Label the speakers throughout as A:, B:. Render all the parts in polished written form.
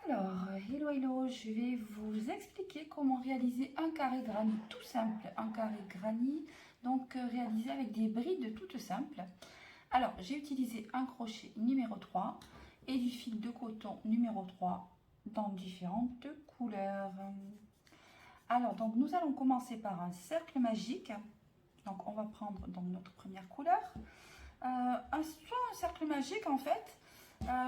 A: Alors, hello hello, je vais vous expliquer comment réaliser un carré granny tout simple. Un carré granny, donc réalisé avec des brides toutes simples. Alors, j'ai utilisé un crochet numéro 3 et du fil de coton numéro 3 dans différentes couleurs. Alors, donc nous allons commencer par un cercle magique. Donc, on va prendre donc notre première couleur. Soit un cercle magique en fait,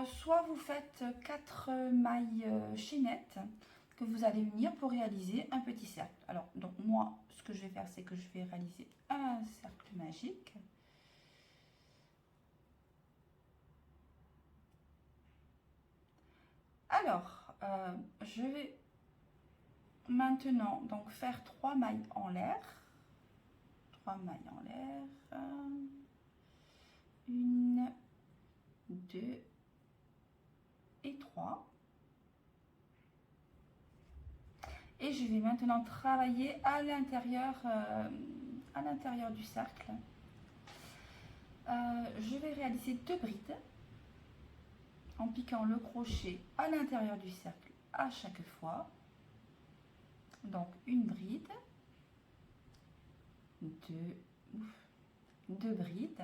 A: soit vous faites 4 mailles chaînettes que vous allez unir pour réaliser un petit cercle. Alors, donc moi, ce que je vais faire, c'est que je vais réaliser un cercle magique. Alors, je vais maintenant donc faire 3 mailles en l'air. 3 mailles en l'air. 1, 2 et 3. Et je vais maintenant travailler à l'intérieur du cercle. Je vais réaliser 2 brides en piquant le crochet à l'intérieur du cercle à chaque fois. Donc une bride, deux brides,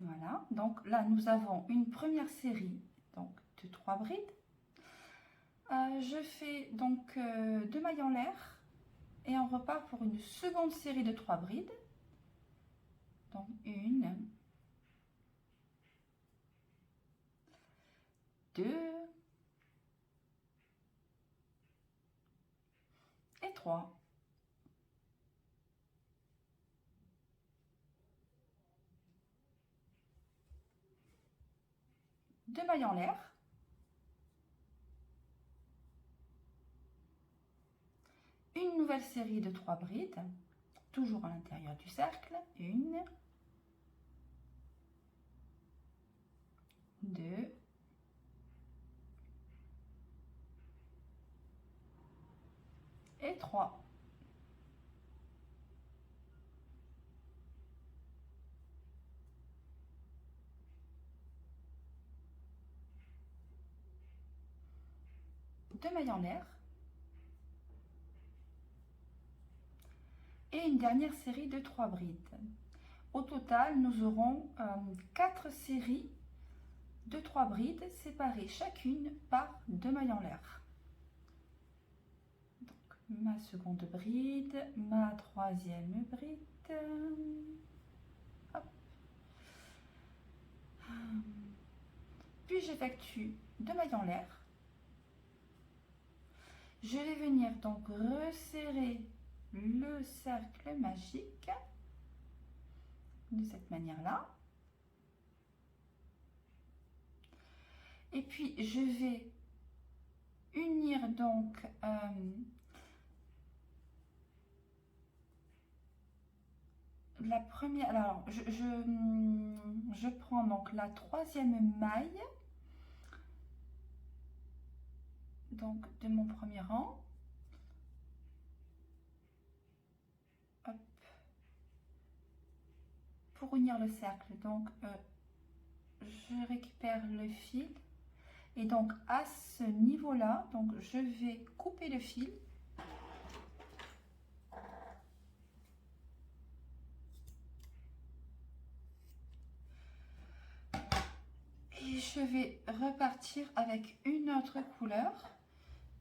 A: voilà. Donc là nous avons une première série donc de 3 brides. Je fais donc 2 mailles en l'air et on repart pour une seconde série de 3 brides. Donc 1, 2 et 3. Deux mailles en l'air. Une nouvelle série de 3 brides, toujours à l'intérieur du cercle. 1, 2 et 3. Deux mailles en l'air. Et une dernière série de 3 brides. Au total, nous aurons 4 séries de 3 brides séparées chacune par 2 mailles en l'air. Donc, ma seconde bride, ma troisième bride. Hop. Puis j'effectue 2 mailles en l'air. Je vais venir donc resserrer le cercle magique de cette manière-là. Et puis je vais unir donc la première. Alors je prends donc la troisième maille donc de mon premier rang. Hop. Pour unir le cercle, donc je récupère le fil et donc à ce niveau là, donc je vais couper le fil et je vais repartir avec une autre couleur.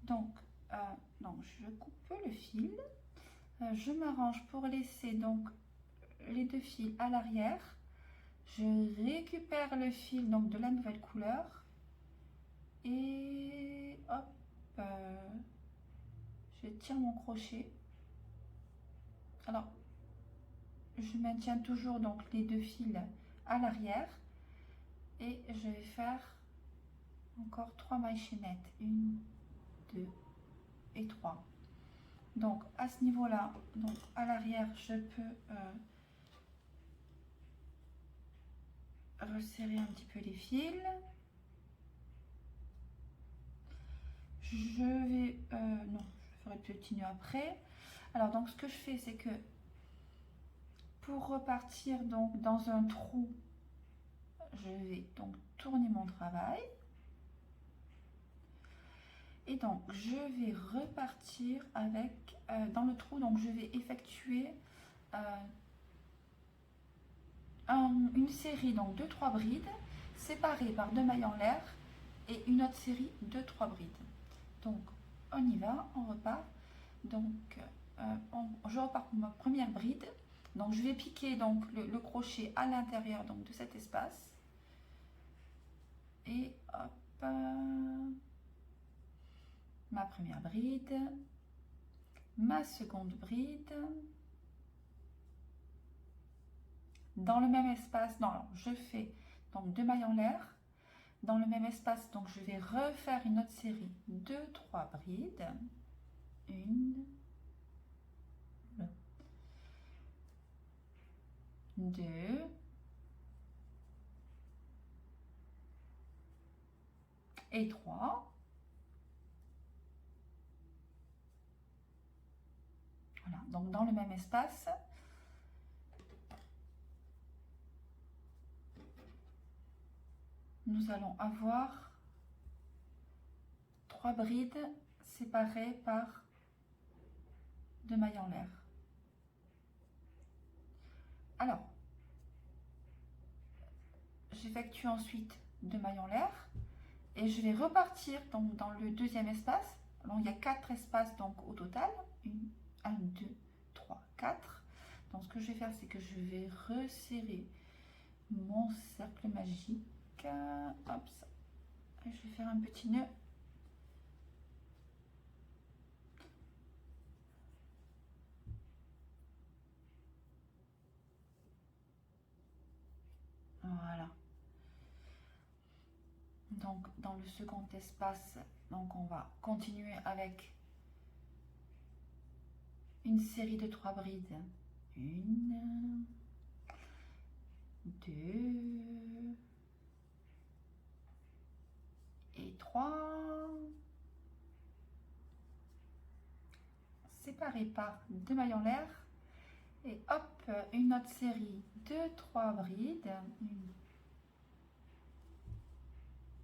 A: Donc je coupe le fil, je m'arrange pour laisser donc les 2 fils à l'arrière. Je récupère le fil donc de la nouvelle couleur et hop, je tire mon crochet. Alors je maintiens toujours donc les 2 fils à l'arrière et je vais faire encore 3 mailles chaînettes, 1, 2 et 3. Donc à ce niveau là, donc à l'arrière, je peux resserrer un petit peu les fils. Je vais non, je ferai le petit nœud après. Alors donc ce que je fais, c'est que pour repartir donc dans un trou je vais donc tourner mon travail. Et donc, je vais repartir avec, dans le trou, donc je vais effectuer une série donc de 3 brides séparées par 2 mailles en l'air et une autre série de 3 brides. Donc, on y va, on repart. Donc, je repars pour ma première bride. Donc, je vais piquer donc, le crochet à l'intérieur de cet espace. Et hop, ma première bride, ma seconde bride. Dans le même espace, non, je fais donc 2 mailles en l'air. Dans le même espace, donc je vais refaire une autre série de 3 brides. Une, deux, et 3. Voilà, donc dans le même espace, nous allons avoir 3 brides séparées par 2 mailles en l'air. Alors, j'effectue ensuite 2 mailles en l'air et je vais repartir donc, dans le deuxième espace. Alors, il y a 4 espaces donc au total. 1, 2, 3, 4. Donc, ce que je vais faire, c'est que je vais resserrer mon cercle magique. Hop, ça. Et je vais faire un petit nœud. Voilà. Donc, dans le second espace, donc on va continuer avec une série de 3 brides. 1, 2 et 3. Séparées par 2 mailles en l'air. Et hop, une autre série de 3 brides. 1,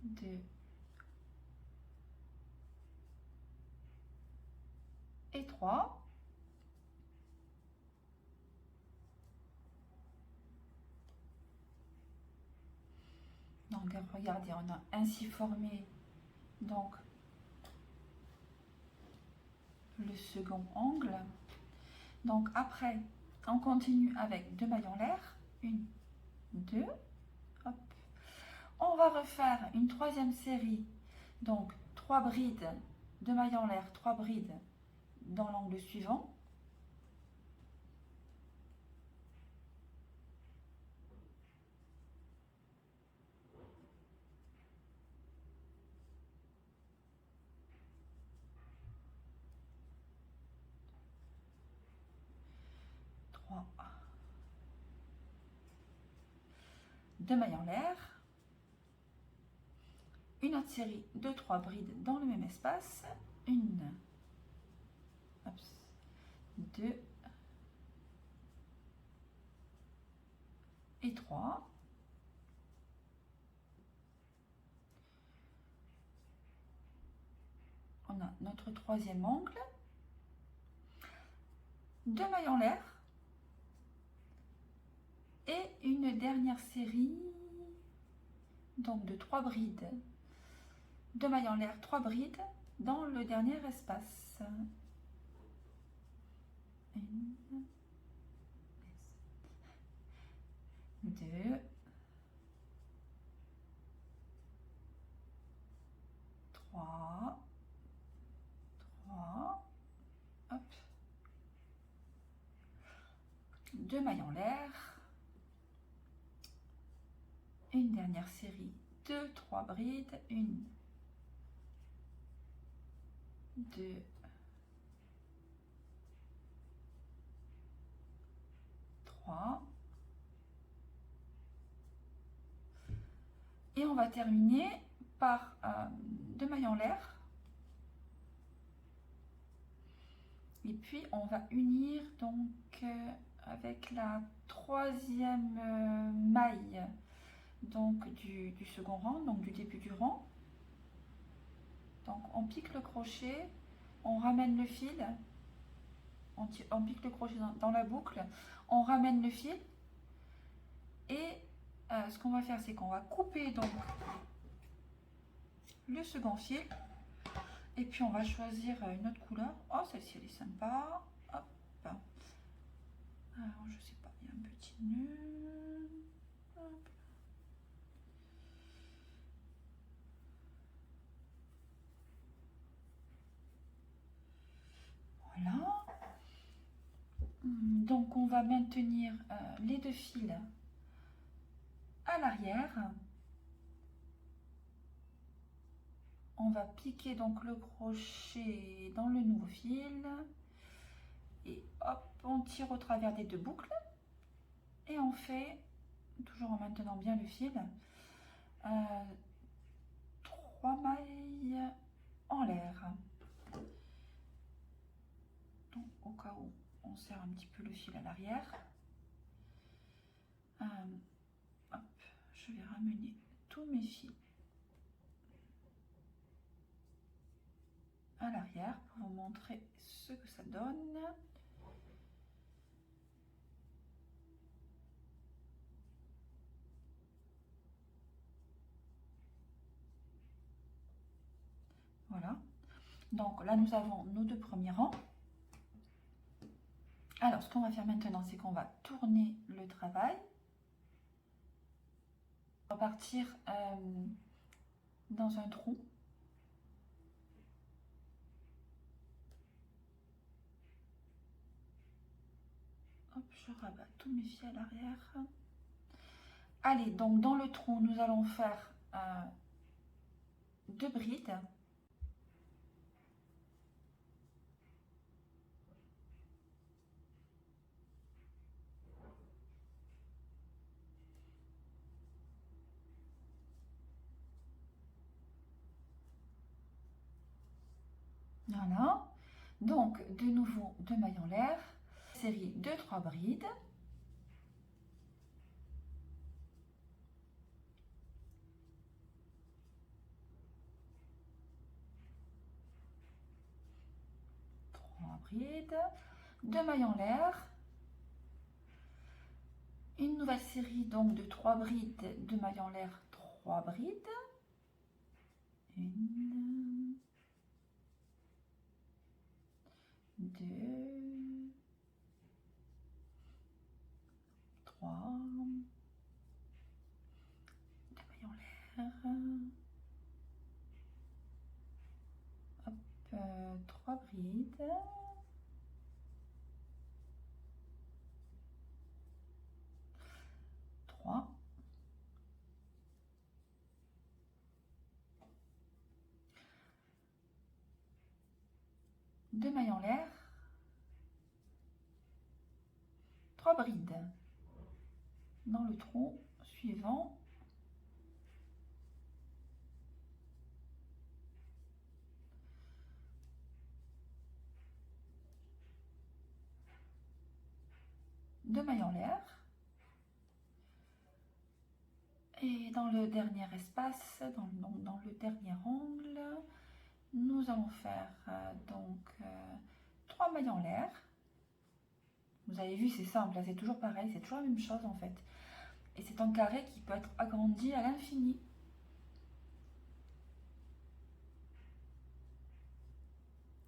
A: 2 et 3. Donc regardez, on a ainsi formé donc le second angle. Donc après, on continue avec 2 mailles en l'air. 1, 2, hop. On va refaire une troisième série, donc 3 brides, 2 mailles en l'air, 3 brides dans l'angle suivant. Deux mailles en l'air, une autre série de 3 brides dans le même espace, 1, 2 et 3. On a notre troisième angle, 2 mailles en l'air et une dernière série donc de 3 brides, 2 mailles en l'air, 3 brides dans le dernier espace. 1, 2 3, hop, 2 mailles en l'air, une dernière série de 3 brides, 1, 2, 3. Et on va terminer par 2 mailles en l'air. Et puis on va unir donc avec la troisième maille donc du second rang, donc du début du rang. Donc on pique le crochet, on ramène le fil, on pique le crochet dans la boucle, on ramène le fil et ce qu'on va faire, c'est qu'on va couper donc le second fil et puis on va choisir une autre couleur. Oh, celle-ci elle est sympa. Hop. Alors je sais pas, il y a un petit nœud. Hop. Voilà. Donc on va maintenir les deux fils à l'arrière. On va piquer donc le crochet dans le nouveau fil et hop, on tire au travers des deux boucles et on fait, toujours en maintenant bien le fil, 3 mailles en l'air. Donc au cas où on serre un petit peu le fil à l'arrière, hop, je vais ramener tous mes fils à l'arrière pour vous montrer ce que ça donne. Voilà, donc là nous avons nos deux premiers rangs. Alors ce qu'on va faire maintenant, c'est qu'on va tourner le travail. On va partir dans un trou. Hop, je rabats tous mes fils à l'arrière. Allez, donc dans le trou, nous allons faire 2 brides. Voilà. Donc, de nouveau, 2 mailles en l'air. Série de 3 brides. Brides, 2 mailles en l'air, une nouvelle série donc de 3 brides, 2 mailles en l'air, 3 brides, 1, 2, 3, 2 mailles en l'air, hop, 3 brides, 3, 2 mailles en l'air, 3 brides dans le trou suivant, deux mailles en l'air, et dans le dernier espace, dans le dernier angle, nous allons faire donc 3 mailles en l'air. Vous avez vu, c'est simple, c'est toujours pareil, c'est toujours la même chose en fait. Et c'est un carré qui peut être agrandi à l'infini.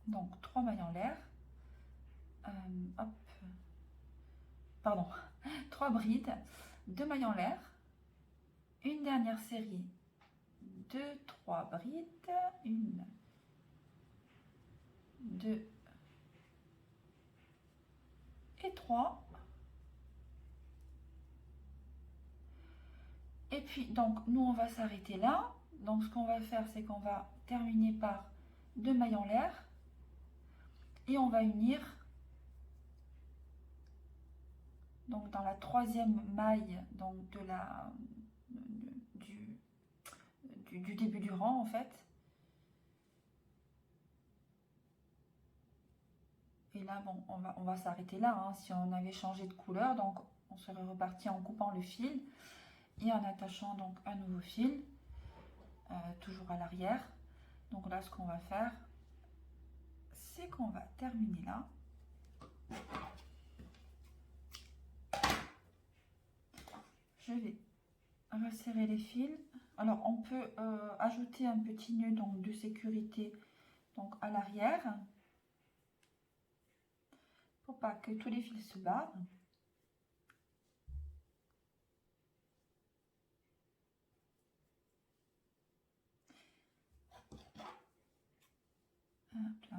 A: Donc 3 mailles en l'air. Hop. Pardon. 3 brides, 2 mailles en l'air. Une dernière série de 3 brides. 1, 2 et 3. Et puis, donc, nous, on va s'arrêter là. Donc, ce qu'on va faire, c'est qu'on va terminer par 2 mailles en l'air. Et on va unir, donc, dans la troisième maille donc, du début du rang, en fait. Et là, bon, on va s'arrêter là. Hein. Si on avait changé de couleur, donc, on serait reparti en coupant le fil. et en attachant donc un nouveau fil, toujours à l'arrière. Donc là, ce qu'on va faire, c'est qu'on va terminer là. Je vais resserrer les fils. Alors on peut ajouter un petit nœud donc de sécurité donc à l'arrière pour pas que tous les fils se barrent. Hop là.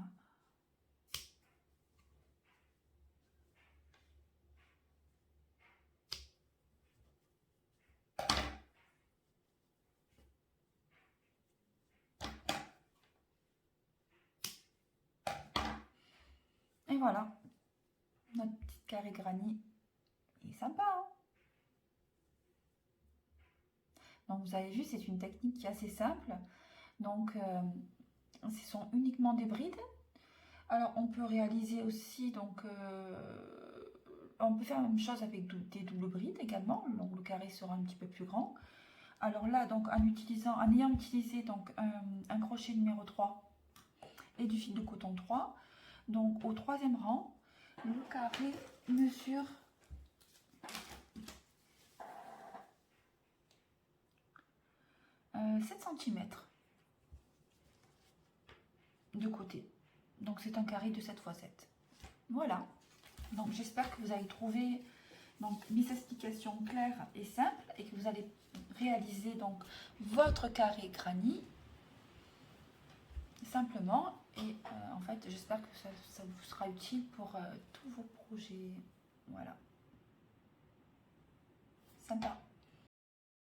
A: Et voilà, notre petite carré granny est sympa, hein. Donc vous avez vu, c'est une technique qui est assez simple. Donc ce sont uniquement des brides. Alors on peut réaliser aussi, donc on peut faire la même chose avec des doubles brides également. Donc le carré sera un petit peu plus grand. Alors là, donc en ayant utilisé donc un crochet numéro 3 et du fil de coton 3, donc au troisième rang, le carré mesure 7 cm de côté. Donc c'est un carré de 7 x 7. Voilà. Donc j'espère que vous avez trouvé donc mes explications claires et simples et que vous allez réaliser donc votre carré granny simplement. Et en fait, j'espère que ça vous sera utile pour tous vos projets. Voilà. Sympa.